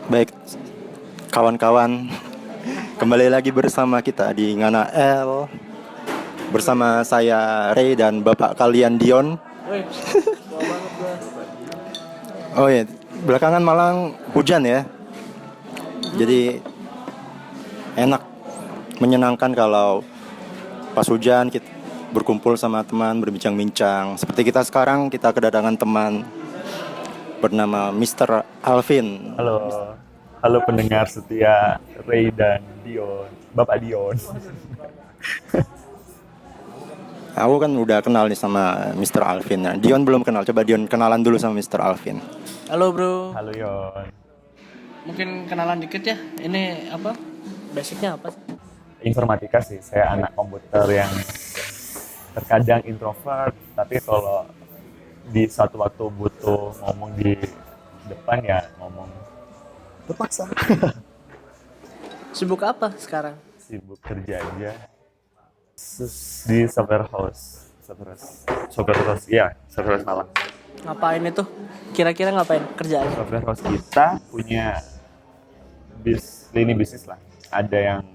Baik, kawan-kawan, kembali lagi bersama kita di Ngana L. Bersama saya Ray dan bapak kalian Dion. Oh iya, belakangan Malang hujan ya. Jadi enak, menyenangkan kalau pas hujan kita berkumpul sama teman, berbincang-bincang. Seperti kita sekarang, kita kedatangan teman bernama Mr. Alvin. Halo, halo pendengar setia Ray dan Dion, Bapak Dion. Aku kan udah kenal nih sama Mr. Alvin. Nah, Dion belum kenal. Coba Dion kenalan dulu sama Mr. Alvin. Halo bro, Halo Yon. mungkin kenalan dikit ya. Ini apa? Basicnya apa sih? Informatika sih, saya anak komputer yang terkadang introvert, tapi kalau di suatu waktu butuh ngomong di depan ya ngomong terpaksa. Sibuk apa sekarang? Sibuk kerja aja. Di software house, software house Malang. Ngapain itu? Kira-kira ngapain kerjaan? Software house kita punya lini bisnis lah. Ada yang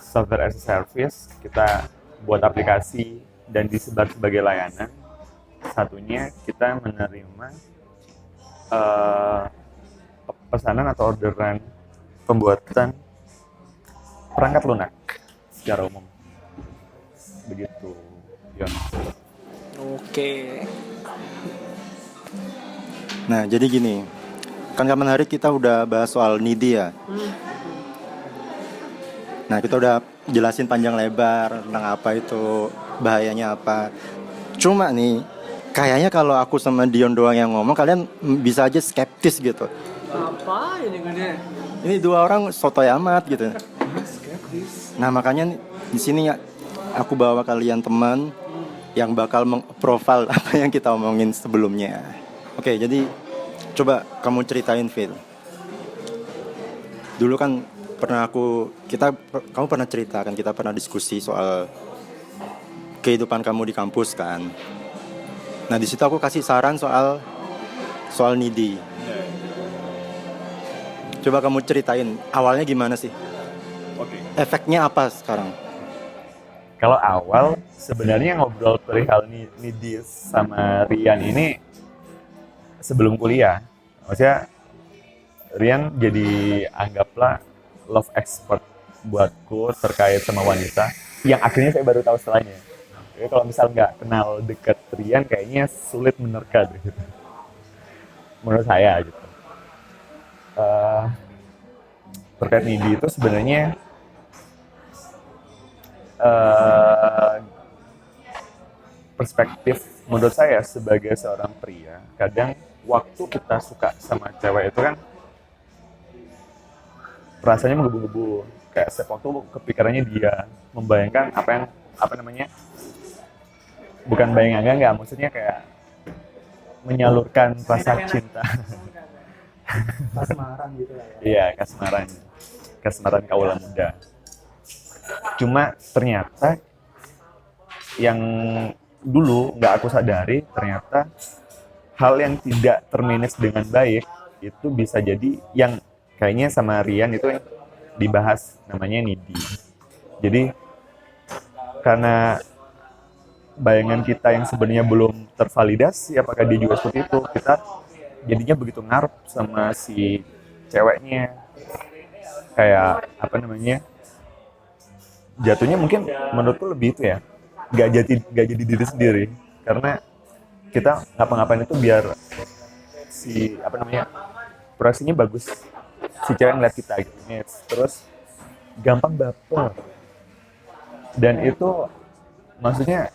software as a service, kita buat aplikasi dan disebar sebagai layanan. Satunya kita menerima pesanan atau orderan pembuatan perangkat lunak secara umum. Begitu, Yon. Oke. Nah, jadi gini. Kan kapan hari kita udah bahas soal needy ya. Nah, kita udah jelasin panjang lebar tentang apa itu, bahayanya apa. Cuma nih, kayaknya kalau aku sama Dion doang yang ngomong, kalian bisa aja skeptis gitu. Apa ini gede? Ini dua orang sotoy amat gitu. Nah, makanya di sini ya, aku bawa kalian teman yang bakal meng-profile apa yang kita omongin sebelumnya. Oke, jadi coba kamu ceritain, Phil. Dulu kan kamu pernah cerita kan, kita pernah diskusi soal kehidupan kamu di kampus kan. Nah, di situ aku kasih saran soal needy. Coba kamu ceritain awalnya gimana sih? Oke. Efeknya apa sekarang? Kalau awal sebenarnya ngobrol perihal needy sama Rian ini sebelum kuliah. Maksudnya Rian jadi anggaplah love expert buatku terkait sama wanita yang akhirnya saya baru tahu setelahnya. Jadi kalau misal nggak kenal dekat Rian kayaknya sulit menerka gitu. Menurut saya gitu. Terkait needy itu sebenarnya perspektif menurut saya sebagai seorang pria, kadang waktu kita suka sama cewek itu kan rasanya menggebu-gebu, kayak setiap waktu kepikirannya dia, membayangkan bukan bayangan enggak, maksudnya kayak menyalurkan rasa cinta. Kasmaran gitu lah ya. Iya, kasmaran kaula muda. Cuma ternyata yang dulu nggak aku sadari, ternyata hal yang tidak termanage dengan baik itu bisa jadi yang kayaknya sama Rian itu yang dibahas namanya needy. Jadi karena bayangan kita yang sebenarnya belum tervalidasi apakah dia juga seperti itu, kita jadinya begitu ngarep sama si ceweknya, kayak jatuhnya mungkin menurutku lebih itu ya, gak jadi diri sendiri, karena kita ngapa-ngapain itu biar si proyeksinya bagus, si cewek ngeliat kita gitu. Terus gampang baper, dan itu maksudnya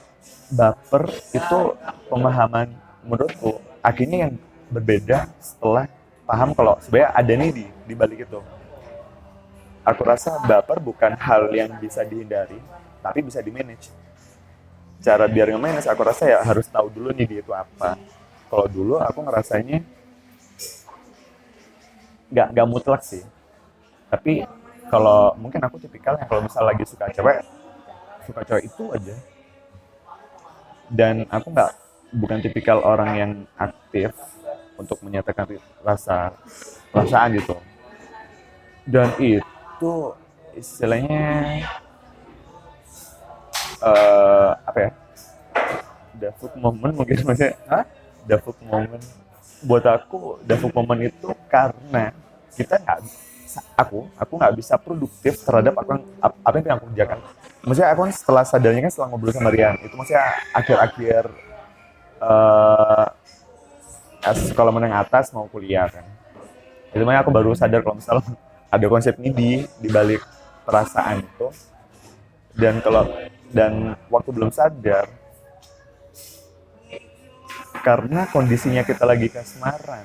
baper itu pemahaman menurutku akhirnya yang berbeda setelah paham kalau sebenarnya ada nih di balik itu. Aku rasa baper bukan hal yang bisa dihindari, tapi bisa di-manage. Cara biar nge-manage aku rasa ya harus tahu dulu nih dia itu apa. Kalau dulu aku ngerasanya nggak mutlak sih. Tapi kalau mungkin aku tipikal yang kalau misal lagi suka cewek itu aja. Dan aku bukan tipikal orang yang aktif untuk menyatakan perasaan gitu. Dan itu istilahnya apa ya? Dafuk moment mungkin maksudnya. Dafuk moment buat aku, dafuk moment itu karena kita nggak, aku nggak bisa produktif terhadap apa yang aku kerjakan. Maksudnya aku kan setelah sadarnya kan setelah ngobrol sama Rian itu maksudnya akhir-akhir sekolah menengah atas mau kuliah kan. Itu makanya aku baru sadar kalau misal ada konsep ini di balik perasaan itu. Dan waktu belum sadar karena kondisinya kita lagi kasmaran,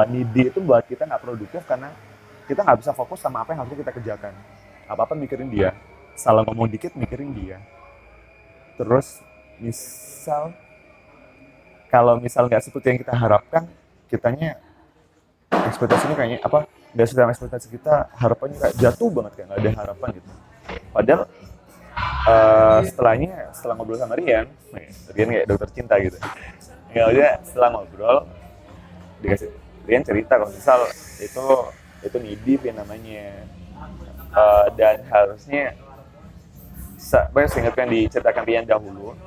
needy itu buat kita nggak produktif karena kita nggak bisa fokus sama apa yang harus kita kerjakan. Apa-apa mikirin dia, salah ngomong dikit mikirin dia. Terus kalau misal nggak seperti yang kita harapkan, kitanya ekspektasinya kayaknya apa, nggak sesuai sama ekspektasi kita, harapannya kayak jatuh banget, kayak nggak ada harapan gitu. Padahal setelah ngobrol sama Rian kayak dokter cinta gitu. Ya udah, setelah ngobrol Rian cerita kalau misal itu needy namanya. Dan harusnya seingat yang diceritakan Rian dahulu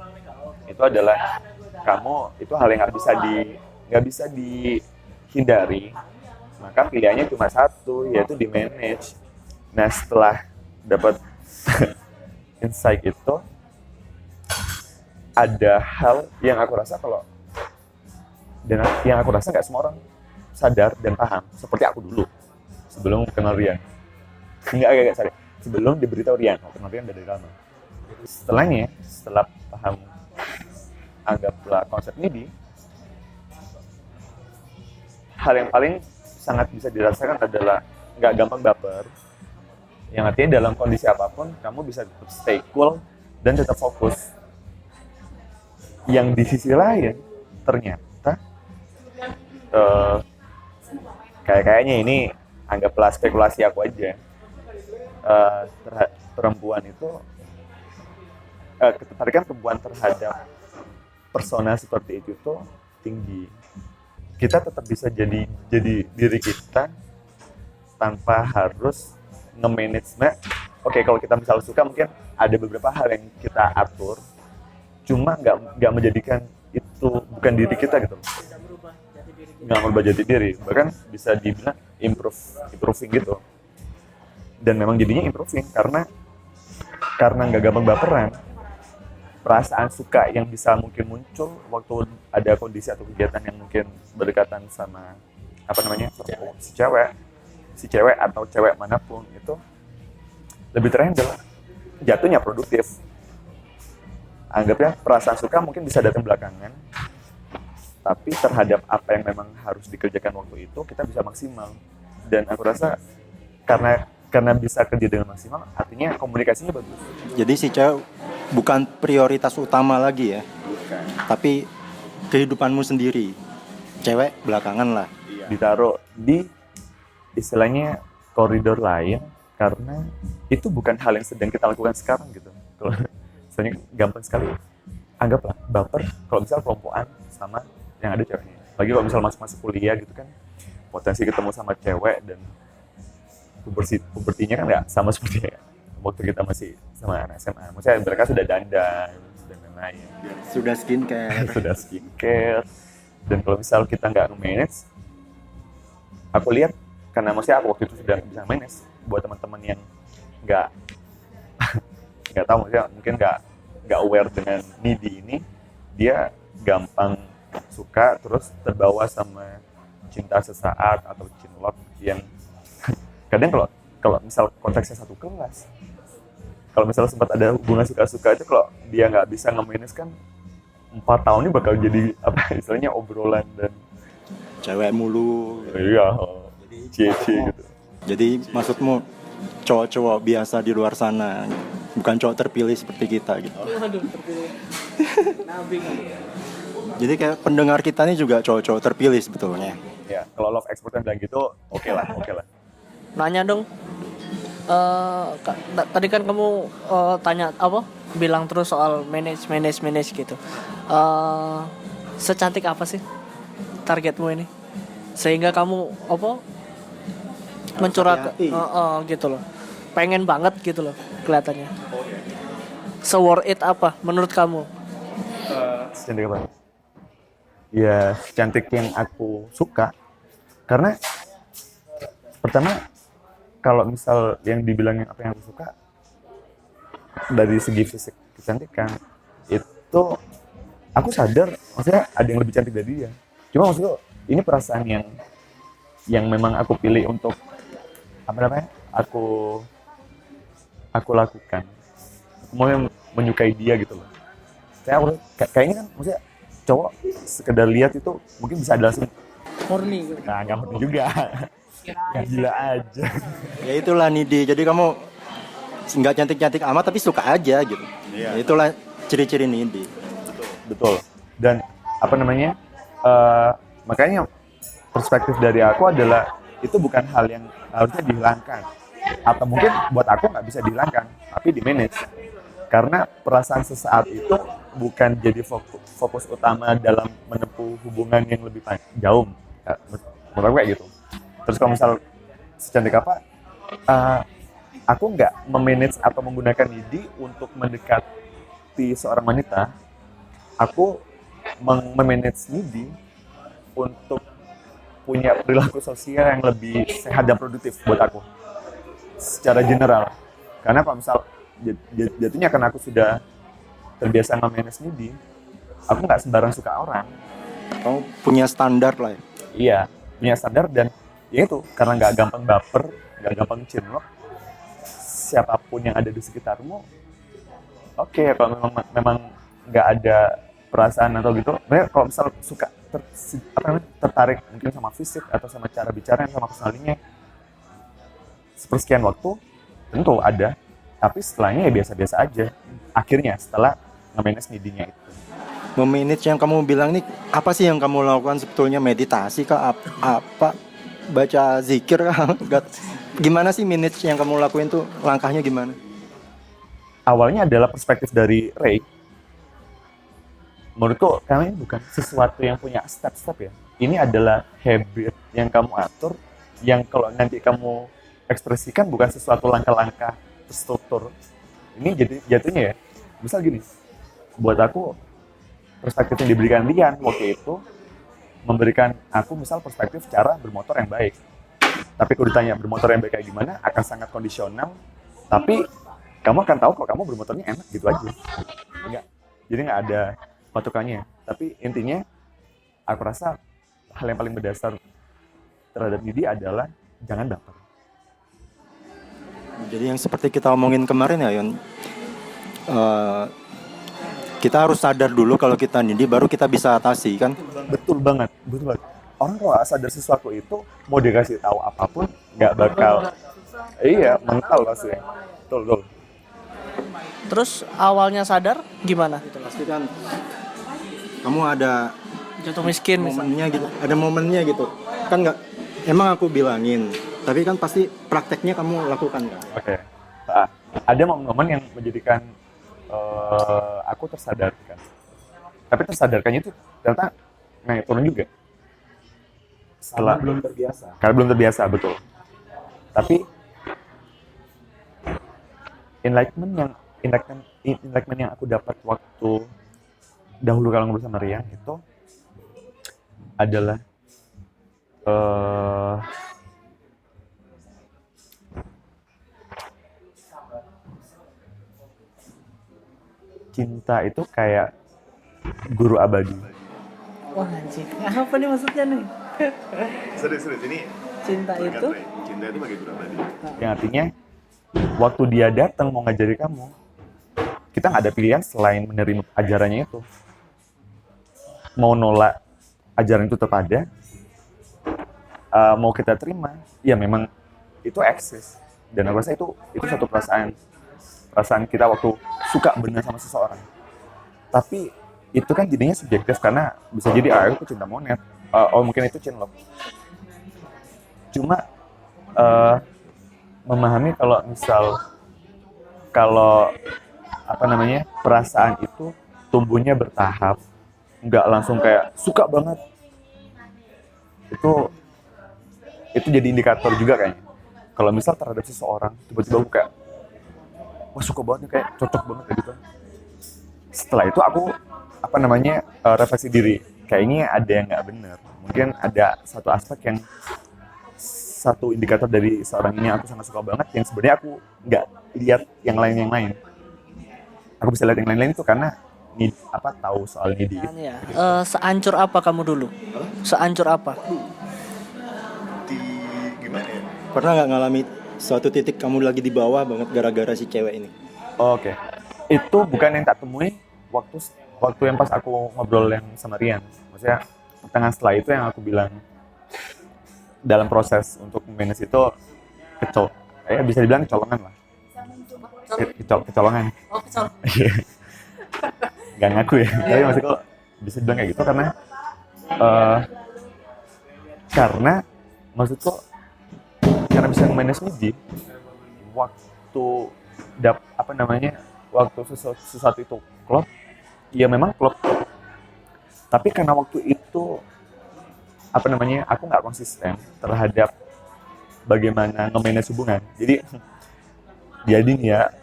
itu adalah kamu itu hal yang nggak bisa dihindari, maka pilihannya cuma satu, yaitu di manage. Nah setelah dapat insight itu, ada hal yang aku rasa nggak semua orang sadar dan paham, seperti aku dulu sebelum kenal Rian. Sorry, sebelum diberitahu Rian, kenal Rian dari lama. Setelah paham, anggaplah konsep ini, hal yang paling sangat bisa dirasakan adalah nggak gampang baper. Yang artinya dalam kondisi apapun, kamu bisa tetap stay cool dan tetap fokus. Yang di sisi lain, ternyata kayaknya ini anggaplah spekulasi aku aja. Perempuan itu ketertarikan perempuan terhadap persona seperti itu tuh tinggi. Kita tetap bisa jadi diri kita tanpa harus nge-manage. Oke, kalau kita misalnya suka, mungkin ada beberapa hal yang kita atur, cuma nggak menjadikan itu bukan diri kita gitu. Nggak merubah jati diri, bahkan bisa dibilang improving gitu. Dan memang jadinya improving karena nggak gampang baperan. Perasaan suka yang bisa mungkin muncul waktu ada kondisi atau kegiatan yang mungkin berdekatan sama si cewek atau cewek manapun, itu lebih terhandle, jatuhnya produktif. Anggapnya perasaan suka mungkin bisa datang belakangan, tapi terhadap apa yang memang harus dikerjakan waktu itu kita bisa maksimal. Dan aku rasa karena bisa kerja dengan maksimal, artinya komunikasinya bagus. Jadi si cewek bukan prioritas utama lagi ya, Bukan. tapi kehidupanmu sendiri. Cewek belakangan lah. Ditaruh di istilahnya koridor lain, karena itu bukan hal yang sedang kita lakukan sekarang gitu. Kalau misalnya gampang sekali, anggaplah baper kalau misal kelompokan sama yang ada ceweknya. Lagi kalau misal masuk kuliah gitu kan, potensi ketemu sama cewek dan pubertinya kan nggak sama seperti waktu kita masih sama anak SMA. Maksudnya mereka sudah dandan dan lain-lain. Sudah skincare. Dan kalau misal kita nggak manage, aku lihat, karena maksudnya aku waktu itu sudah bisa manage, buat teman-teman yang nggak tahu, maksudnya mungkin nggak aware dengan needy ini, dia gampang suka terus terbawa sama cinta sesaat atau cinlok yang kadang kalau misal konteksnya satu kelas, kalau misalnya sempat ada hubungan suka-suka itu, kalau dia nggak bisa nge-manage kan 4 tahun ini bakal jadi apa istilahnya obrolan dan Cewek mulu. iya cie-cie gitu. Jadi maksudmu cowok-cowok biasa di luar sana, bukan cowok terpilih seperti kita gitu. Waduh, terpilih. Nabi kali ya. Jadi kayak pendengar kita ini juga cowok-cowok terpilih sebetulnya. Ya kalau love expert bilang gitu, oke lah. Nanya dong. Tadi kan kamu tanya apa? Bilang terus soal manage gitu. Secantik apa sih targetmu ini? Sehingga kamu mencurahkan hati-hati. gitu loh, pengen banget gitu loh kelihatannya. Se-worth it apa menurut kamu? Secantik apa? Ya, cantik yang aku suka. Karena pertama, kalau misal yang dibilangin apa yang aku suka dari segi fisik kecantikan, itu aku sadar maksudnya ada yang lebih cantik dari dia. Cuma maksudku ini perasaan yang memang aku pilih untuk apa namanya? Aku lakukan. Aku mau menyukai dia gitu loh. Kayaknya kan maksudnya cowok sekedar lihat itu mungkin bisa ada langsung, Murni gitu. nah nggak mungkin juga. Ya gila aja. Ya itulah Nidi. Jadi kamu nggak cantik-cantik amat tapi suka aja gitu. Iya. Ya itulah ciri-ciri Nidi. Betul. Dan apa namanya? Makanya perspektif dari aku adalah itu bukan hal yang harusnya dihilangkan. Atau mungkin buat aku nggak bisa dihilangkan, tapi di manage. Karena perasaan sesaat itu bukan jadi fokus utama dalam menempuh hubungan yang lebih jauh. Menurut aku kayak gitu. Terus kalau misal secantik apa, aku nggak memanage atau menggunakan Nidi untuk mendekati seorang wanita. Aku memanage Nidi untuk punya perilaku sosial yang lebih sehat dan produktif buat aku. Secara general. Karena kalau misal jatuhnya karena aku sudah terbiasa nge-manage Nidi, aku nggak sembarang suka orang. Kamu punya standar lah ya. Iya, punya standar dan ya itu karena nggak gampang baper, nggak gampang cinlok. Siapapun yang ada di sekitarmu, oke, kalau memang nggak ada perasaan atau gitu, kalau misal suka tertarik mungkin sama fisik atau sama cara bicara sama personalnya, sepersekian waktu tentu ada, tapi setelahnya ya biasa-biasa aja. Akhirnya setelah nge-manage Nidinya itu. Memanage yang kamu bilang nih, apa sih yang kamu lakukan sebetulnya? Meditasi kah? Apa? Baca zikir kah? Gimana sih manage yang kamu lakuin tuh? Langkahnya gimana? Awalnya adalah perspektif dari Ray. Menurutku, karena ini bukan sesuatu yang punya step-step ya. Ini adalah habit yang kamu atur, yang kalau nanti kamu ekspresikan bukan sesuatu langkah-langkah terstruktur. Ini jadi jatuhnya ya, misal gini, buat aku perspektif yang diberikan Rian waktu itu memberikan aku misal perspektif cara bermotor yang baik. Tapi kalau ditanya bermotor yang baik kayak gimana, akan sangat kondisional. Tapi kamu akan tahu kalau kamu bermotornya enak gitu aja. Enggak, jadi nggak ada patokannya. Tapi intinya, aku rasa hal yang paling berdasar terhadap Nidi adalah jangan baper. Jadi yang seperti kita omongin kemarin ya, Yon, kita harus sadar dulu kalau kita Nidi, baru kita bisa atasi kan? Betul banget, betul banget. Orang kalau nggak sadar sesuatu itu, mau dikasih tahu apapun, nggak bakal, iya, mental pasti. Betul. Terus awalnya sadar gimana? Pasti kan kamu ada Jatuh miskin misalnya. momennya gitu, ada momennya gitu. Kan nggak, emang aku bilangin, tapi kan pasti prakteknya kamu lakukan kan? Oke. Nah, ada momen-momen yang menjadikan aku tersadarkan. Tapi tersadarkannya itu ternyata naik turun juga. Setelah karena belum terbiasa, betul. Tapi enlightenment yang aku dapat waktu dahulu kalau ngobrol sama Rian itu adalah cinta itu kayak guru abadi. Wah anjing, apa nih maksudnya nih? Serius ini Cinta itu cinta itu bagi guru abadi. Yang artinya waktu dia datang mau ngajari kamu, kita nggak ada pilihan selain menerima ajarannya itu. Mau nolak ajaran itu tetap ada, mau kita terima, ya memang itu eksis. Dan aku rasa itu satu perasaan kita waktu suka benar sama seseorang. Tapi itu kan jadinya subjektif karena bisa jadi aku cinta monet, mungkin itu cinlok. Cuma memahami kalau perasaan itu tumbuhnya bertahap, nggak langsung kayak suka banget. Itu jadi indikator juga kayaknya. kalau misal terhadap seseorang tiba-tiba aku kayak wah suka banget nih, kayak cocok banget kayak gitu. Setelah itu aku refleksi diri, kayaknya ada yang nggak benar, mungkin ada satu aspek yang satu indikator dari seorang ini aku sangat suka banget yang sebenarnya aku nggak lihat yang lain. Aku bisa lihat yang lain-lain itu karena tahu soal needy itu. Ya. Seancur apa kamu dulu? Seancur apa? Di gimana ya? Pernah nggak ngalami suatu titik kamu lagi di bawah banget gara-gara si cewek ini? Oke. Itu bukan yang tak temui waktu yang pas aku ngobrol yang sama Rian. Maksudnya pertengahan setelah itu yang aku bilang dalam proses untuk manage itu bisa dibilang kecolongan lah. Kecolongan. Oh, kecol. Gak ngaku ya. Tapi maksudku bisa dibilang kayak gitu karena maksudku karena bisa manage needy waktu waktu sesuatu itu klop, ya memang klop. Tapi karena waktu itu aku nggak konsisten terhadap bagaimana nge-manage hubungan. Jadi nih ya,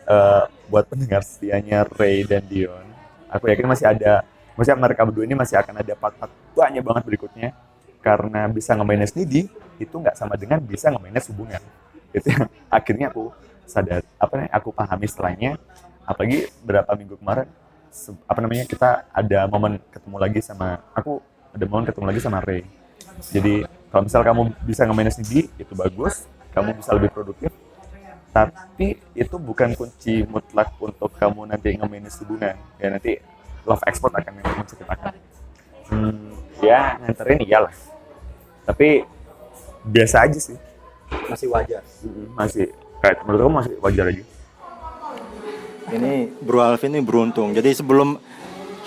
buat pendengar setianya Ray dan Dion, aku yakin maksudnya mereka berdua ini masih akan ada part-part banyak banget berikutnya, karena bisa nge-manage needy itu nggak sama dengan bisa nge-manage hubungan. Itu yang akhirnya aku sadar, aku pahami setelahnya, apalagi beberapa minggu kemarin, kita ada momen ketemu lagi sama Ray. Jadi kalau misal kamu bisa nge-manage needy, itu bagus, kamu bisa lebih produktif. Tapi itu bukan kunci mutlak untuk kamu nanti nge-manage hubungan. Ya nanti love export akan yang menciptakan. Ya nganterin iyalah. Tapi biasa aja sih. Masih wajar. Masih kayak menurut kamu masih wajar aja. Ini Bro Alvin ini beruntung. Jadi sebelum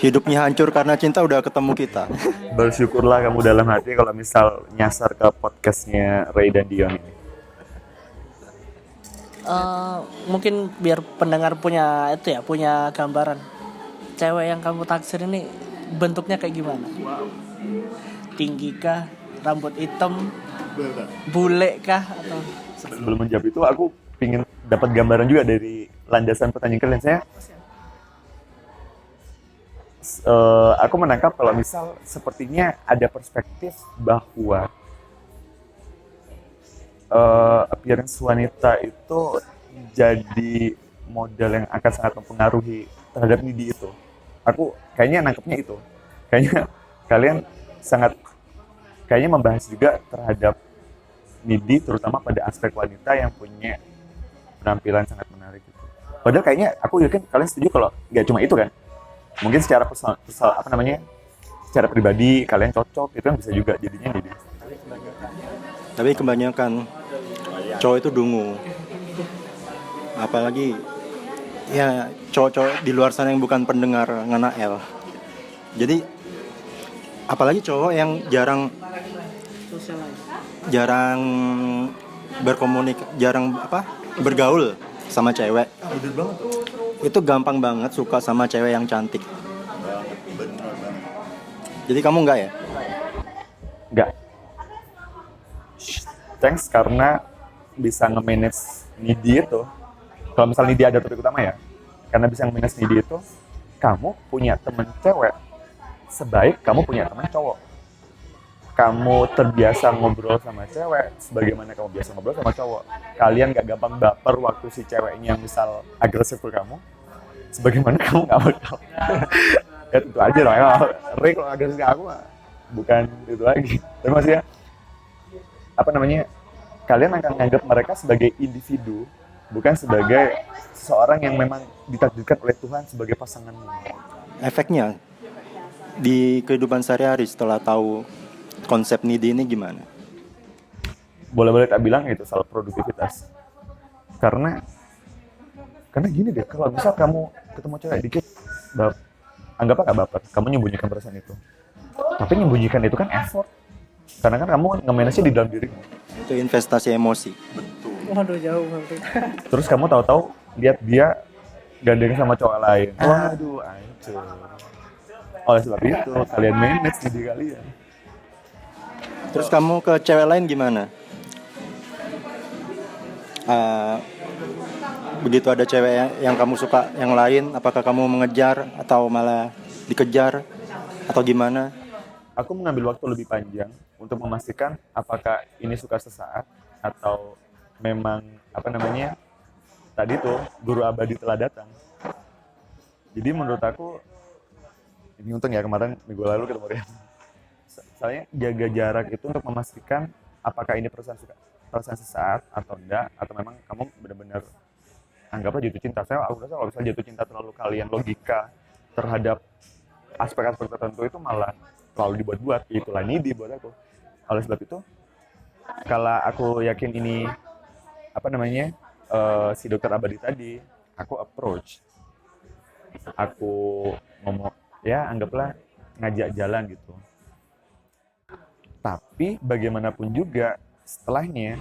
hidupnya hancur karena cinta udah ketemu kita. Bersyukurlah kamu dalam hati kalau misal nyasar ke podcastnya Ray dan Dion ini. Mungkin biar pendengar punya gambaran. Cewek yang kamu taksir ini bentuknya kayak gimana? Wow. Tinggi kah? Rambut hitam? Bule kah? Atau Sebelum menjawab itu aku ingin dapat gambaran juga dari landasan pertanyaan kalian. Aku menangkap kalau misal sepertinya ada perspektif bahwa appearance wanita itu jadi modal yang akan sangat mempengaruhi terhadap needy itu. Aku kayaknya nangkepnya itu. Kayaknya kalian kayaknya membahas juga terhadap needy, terutama pada aspek wanita yang punya penampilan sangat menarik gitu. Padahal kayaknya aku yakin kalian setuju kalau nggak cuma itu kan. Mungkin secara secara pribadi kalian cocok, itu kan bisa juga jadinya needy. Tapi kebanyakan cowok itu dungu. Apalagi ya cowok-cowok di luar sana yang bukan pendengar ngana L. Jadi apalagi cowok yang jarang bergaul sama cewek. Itu gampang banget suka sama cewek yang cantik. Bener banget. Jadi kamu enggak ya? Enggak. Thanks karena bisa nge-manage needy itu. Kalau misalnya needy ada topik utama ya, karena bisa nge-manage needy itu, kamu punya temen cewek sebaik kamu punya temen cowok. Kamu terbiasa ngobrol sama cewek sebagaimana kamu biasa ngobrol sama cowok. Kalian gak gampang baper waktu si ceweknya misal agresif ke kamu, sebagaimana kamu gak bakal. Ya tentu aja lah ya, Ray kalau agresif ke aku bukan itu lagi. Tapi maksudnya kalian akan menganggap mereka sebagai individu, bukan sebagai seseorang yang memang ditakdirkan oleh Tuhan sebagai pasanganmu. Efeknya di kehidupan sehari-hari setelah tahu konsep needy ini gimana? Boleh-boleh tak bilang itu soal produktivitas. Karena gini deh, kalau misal kamu ketemu cewek dikit, anggaplah gak baper, kamu nyembunyikan perasaan itu. Tapi nyembunyikan itu kan effort. Karena kan kamu nge-manage-nya di dalam dirimu. Itu investasi emosi. waduh jauh nanti. Terus kamu tahu-tahu lihat dia gandeng sama cowok lain. Waduh, hancur. Oleh sebab itu, kalian manage diri kalian. Terus kamu ke cewek lain gimana? Eh, begitu ada cewek yang kamu suka yang lain, apakah kamu mengejar atau malah dikejar atau gimana? Aku mengambil waktu lebih panjang untuk memastikan apakah ini suka sesaat atau memang apa namanya tadi tuh guru abadi telah datang. Jadi menurut aku ini untung ya kemarin minggu lalu ketemu Rian. Soalnya jaga jarak itu untuk memastikan apakah ini perasaan sesaat atau enggak, atau memang kamu benar-benar anggaplah jatuh cinta. Aku rasa kalau misalnya jatuh cinta terlalu kalian logika terhadap aspek-aspek tertentu itu malah terlalu dibuat-buat. Itulah needy buat aku. Oleh sebab itu, kalau aku yakin ini apa namanya si dokter abadi tadi, aku approach, aku ngomong ya anggaplah ngajak jalan gitu. Tapi bagaimanapun juga setelahnya,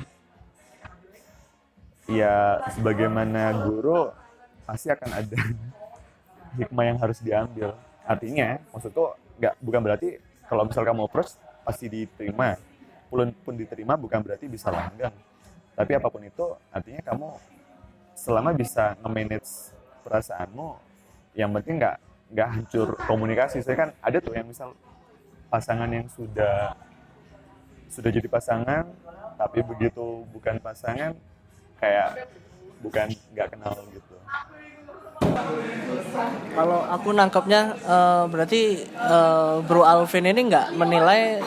ya sebagaimana guru pasti akan ada hikmah yang harus diambil. Artinya, maksudku bukan berarti kalau misal kamu approach pasti diterima. Pun diterima bukan berarti bisa langgeng. Tapi apapun itu, artinya kamu selama bisa nge-manage perasaanmu, yang penting nggak hancur komunikasi. Saya kan ada tuh yang misal pasangan yang sudah jadi pasangan, tapi begitu bukan pasangan kayak bukan nggak kenal gitu. Kalau aku nangkepnya berarti Bro Alvin ini nggak menilai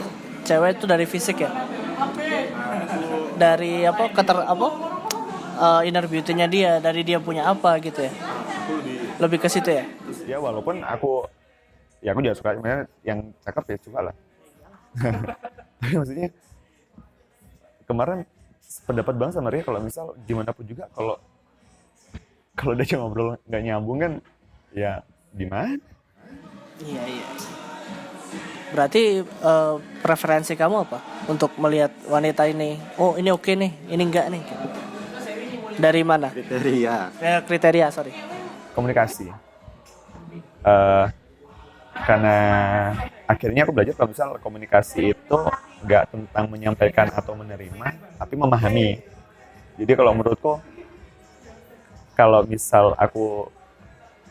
cewek itu dari fisik ya, dari inner beauty-nya dia, dari dia punya apa gitu ya, lebih ke situ ya. Ya walaupun aku juga suka sebenarnya yang cakep ya suka lah. Tapi maksudnya kemarin pendapat banget sama Ria kalau misal gimana pun juga kalau udah ngobrol nggak nyambung kan ya gimana? Iya. Berarti preferensi kamu apa untuk melihat wanita ini? Oh ini oke nih, ini enggak nih. Dari mana? Kriteria, sorry. Komunikasi. Karena akhirnya aku belajar kalau misal komunikasi itu nggak tentang menyampaikan atau menerima, tapi memahami. Jadi kalau menurutku, kalau misal aku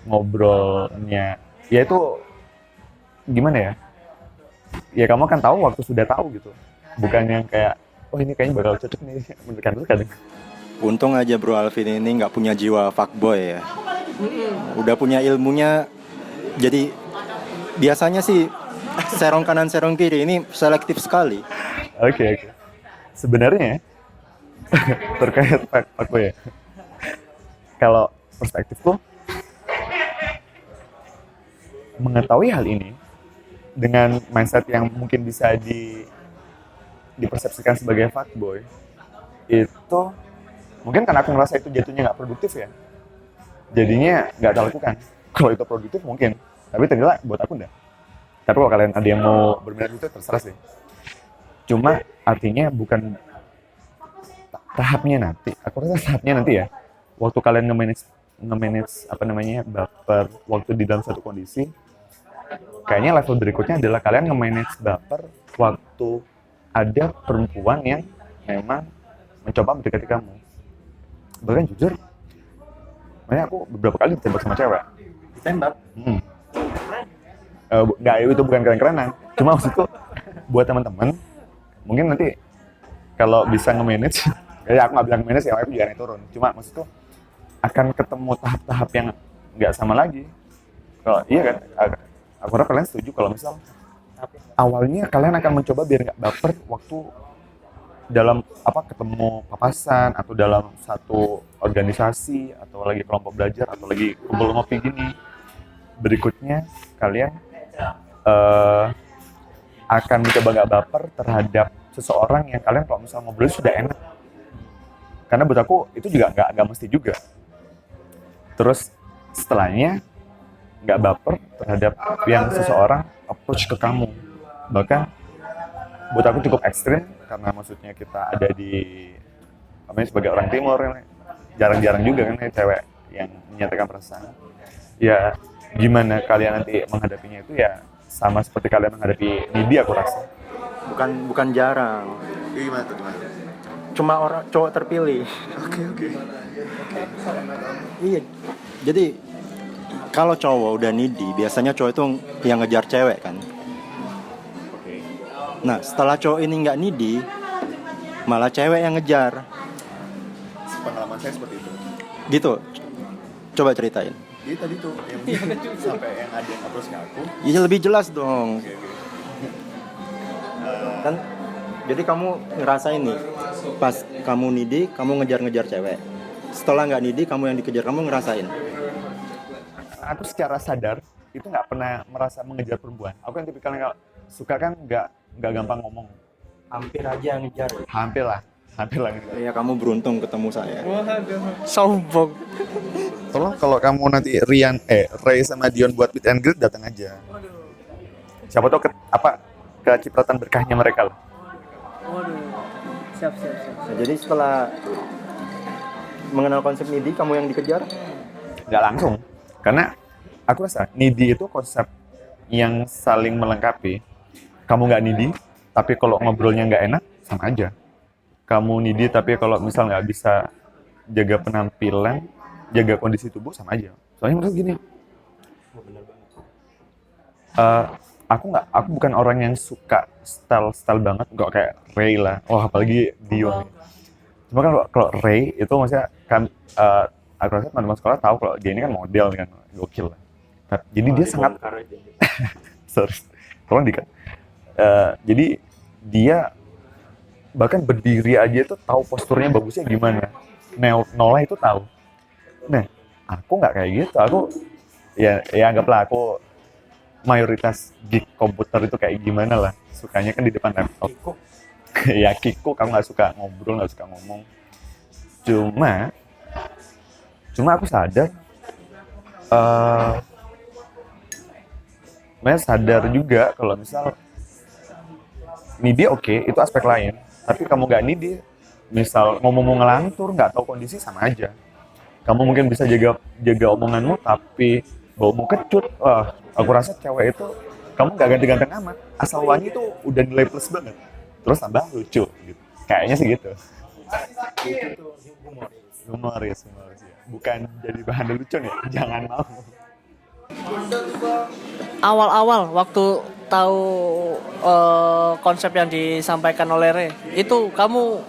ngobrolnya, ya itu gimana ya? Ya kamu akan tahu waktu sudah tahu gitu. Bukan yang kayak, oh ini kayaknya bakal cocok nih, menurutkan itu kadang. Untung aja Bro Alvin ini nggak punya jiwa fuckboy ya. Udah punya ilmunya, jadi biasanya sih serong kanan serong kiri ini selektif sekali. Oke. Sebenarnya terkait aku ya. Kalau perspektifku mengetahui hal ini dengan mindset yang mungkin bisa dipersepsikan sebagai fuckboy itu mungkin karena aku ngerasa itu jatuhnya nggak produktif ya. Jadinya nggak aku lakukan. Kalau itu produktif mungkin, tapi ternyata buat aku enggak. Tapi kalau kalian ada yang mau berminat itu terserah sih. Cuma artinya bukan tahapnya nanti. Aku rasa tahapnya nanti ya. Waktu kalian nge-manage baper waktu di dalam satu kondisi, kayaknya level berikutnya adalah kalian nge-manage baper waktu ada perempuan yang memang mencoba mendekati kamu. Bahkan jujur, makanya aku beberapa kali ditembak sama cewek. Tembak? Nggak, itu bukan keren-kerenan. Cuma maksudku, buat teman-teman, mungkin nanti kalau bisa nge-manage, ya aku nggak bilang nge-manage ya, aku juga naik turun. Cuma maksudku, akan ketemu tahap-tahap yang nggak sama lagi. Kalau iya kan, aku harap kalian setuju kalau misal awalnya kalian akan mencoba biar nggak baper waktu dalam ketemu papasan atau dalam satu organisasi atau lagi kelompok belajar atau lagi kumpul ngopi gini. Berikutnya kalian akan mencoba nggak baper terhadap seseorang yang kalian kalau misal ngobrol sudah enak. Karena buat aku itu juga nggak mesti juga. Terus setelahnya nggak baper terhadap yang seseorang approach ke kamu. Bahkan buat aku cukup ekstrim karena maksudnya kita ada di sebagai orang timur, jarang-jarang juga kan cewek yang menyatakan perasaan. Ya gimana kalian nanti menghadapinya itu ya sama seperti kalian menghadapi needy aku rasa. Bukan jarang. Gimana tuh? cuma orang cowok terpilih. Oke. Iya. Jadi kalau cowok udah needy, biasanya cowok itu yang ngejar cewek kan. Nah, setelah cowok ini nggak needy, malah cewek yang ngejar. Pengalaman saya seperti itu. Gitu. Coba ceritain. Jadi tadi tuh yang sampai yang ada yang approach ke aku. Iya, lebih jelas dong. Oke. Kan jadi kamu ngerasain nih, pas kamu needy, kamu ngejar-ngejar cewek. Setelah nggak needy, kamu yang dikejar, kamu ngerasain. Aku secara sadar itu nggak pernah merasa mengejar perempuan. Aku yang tipikal yang suka kan nggak gampang ngomong. Hampir aja ngejar. Hampir lah ngejar. Ya kamu beruntung ketemu saya. Sombong. Tolong kalau kamu nanti Ray sama Dion buat meet and greet datang aja. Siapa tahu kecipratan berkahnya mereka lah. Waduh. Siap. Nah, jadi setelah mengenal konsep needy, kamu yang dikejar? Nggak langsung, karena aku rasa needy itu konsep yang saling melengkapi. Kamu nggak needy, tapi kalau ngobrolnya nggak enak, sama aja. Kamu needy, tapi kalau misal nggak bisa jaga penampilan, jaga kondisi tubuh, sama aja. Soalnya menurut gini, aku bukan orang yang suka style banget, nggak kayak Ray lah. Apalagi Dion. Cuma kan kalau Ray itu maksudnya kan aku rasa teman-teman sekolah tahu kalau dia ini kan model kan, gokil lah. Jadi dia sangat sorry, tolong dikat. Jadi dia bahkan berdiri aja tuh tahu posturnya bagusnya gimana. Nolah itu tahu. Nah, aku nggak kayak gitu. Aku ya anggaplah aku mayoritas geek komputer itu kayak gimana lah. Sukanya kan di depan laptop. Ya Kiko, kamu nggak suka ngobrol, nggak suka ngomong. Cuma aku sadar, sadar juga kalau misal needy oke, itu aspek lain. Tapi kamu nggak needy, misal ngomong ngelantur, nggak tahu kondisi, sama aja. Kamu mungkin bisa jaga omonganmu, tapi baumu kecut. Aku rasa cewek itu kamu nggak ganti-ganteng amat, asal wangi itu udah nilai plus banget. Terus tambah lucu, gitu. Kayaknya sih gitu. Humoris ya. Bukan jadi bahan lucu nih, jangan mau. Awal-awal waktu tahu konsep yang disampaikan oleh Ray, itu kamu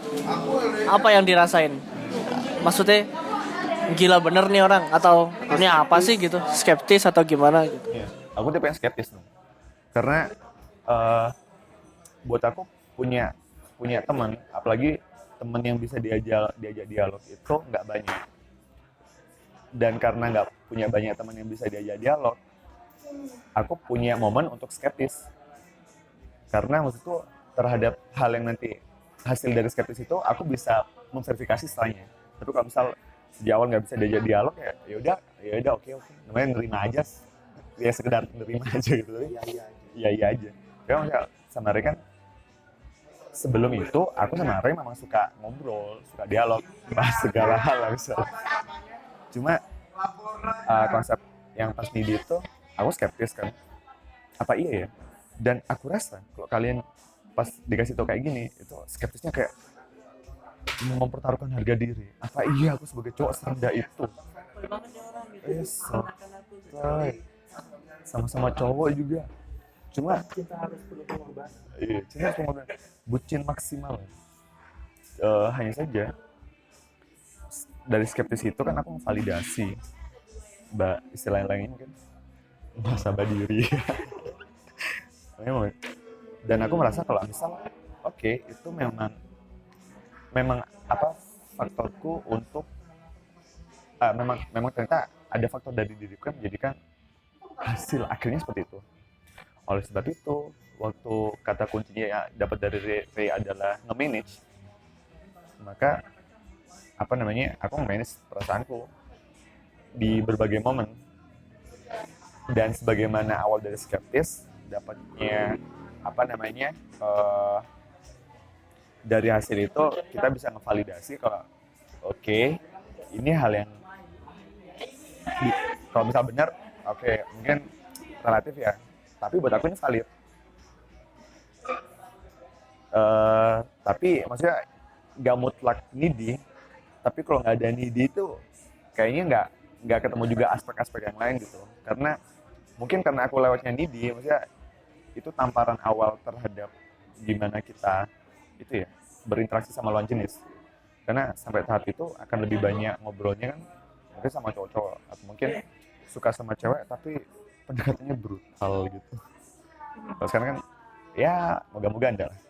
apa yang dirasain? Maksudnya gila bener nih orang, atau ini apa sih gitu, skeptis atau gimana gitu? Ya, aku tipe yang skeptis dong. Karena buat aku punya teman, apalagi teman yang bisa diajak dialog itu nggak banyak. Dan karena nggak punya banyak teman yang bisa diajak dialog, aku punya momen untuk skeptis. Karena maksudku terhadap hal yang nanti hasil dari skeptis itu aku bisa memverifikasi setelahnya. Tapi kalau misal sejak awal nggak bisa diajak dialog, ya udah oke. Namanya nerima aja, ya sekedar nerima aja gitu. Iya aja. Karena misal sama Ray kan sebelum itu aku sama Ray memang suka ngobrol, suka dialog, bahas segala hal lah misal. Cuma konsep yang pas needy itu aku skeptis kan, apa iya ya? Dan aku rasa kalau kalian pas dikasih tau kayak gini, itu skeptisnya kayak mempertaruhkan harga diri. Apa iya aku sebagai cowok serendah itu? Sama-sama cowok juga. Cuma kita harus perlu pengorbanan. Bucin maksimal. Hanya saja dari skeptis itu kan aku memvalidasi, istilah lain kan muhasabah diri. Dan aku merasa kalau misal itu memang faktorku untuk memang ternyata ada faktor dari diriku yang menjadikan hasil akhirnya seperti itu. Oleh sebab itu, waktu kata kuncinya ya dapat dari Ray adalah nge-manage, maka aku manage perasaanku di berbagai momen. Dan sebagaimana awal dari skeptis, dapatnya dari hasil itu kita bisa ngevalidasi kalau ini hal yang kalau misal benar, mungkin relatif ya, tapi buat aku ini valid. Tapi maksudnya nggak mutlak needy, tapi kalau nggak ada needy itu kayaknya nggak ketemu juga aspek-aspek yang lain gitu. Karena mungkin karena aku lewatnya needy, maksudnya itu tamparan awal terhadap gimana kita itu ya berinteraksi sama lawan jenis. Karena sampai tahap itu akan lebih banyak ngobrolnya kan mungkin sama cowok-cowok atau mungkin suka sama cewek tapi pendekatannya brutal gitu. Terus sekarang kan ya moga-moga anda lah.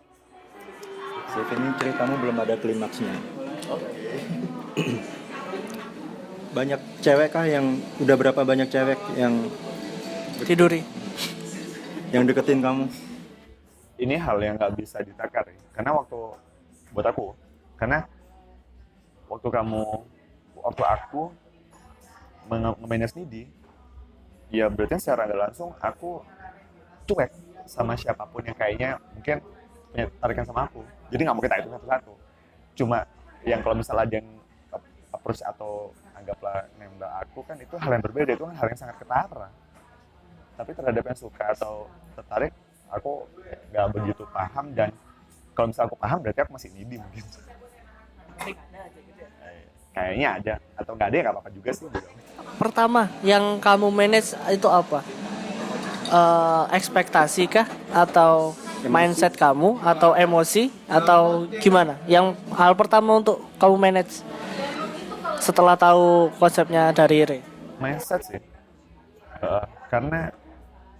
Sif, ini ceritamu belum ada klimaksnya. Banyak cewek kah yang udah berapa banyak cewek yang Tiduri. deketin kamu? Ini hal yang nggak bisa ditakar ya. Karena buat aku, karena waktu aku nge-manage needy, ya berarti secara nggak langsung aku cuek sama siapapun yang kayaknya mungkin punya tarikan sama aku. Jadi nggak mungkin itu satu-satu. Cuma yang kalau misalnya ada yang approach atau anggaplah nembak aku kan itu hal yang berbeda, itu kan hal yang sangat ketara. Tapi terhadap yang suka atau tertarik, aku nggak begitu paham, dan kalau misalnya aku paham berarti aku masih needy mungkin. Kayaknya ada, atau nggak ada ya nggak apa-apa juga sih. Pertama yang kamu manage itu apa? Ekspektasi kah? Atau mindset kamu? Atau emosi? Atau gimana? Yang hal pertama untuk kamu manage setelah tahu konsepnya dari Re? Mindset sih. Karena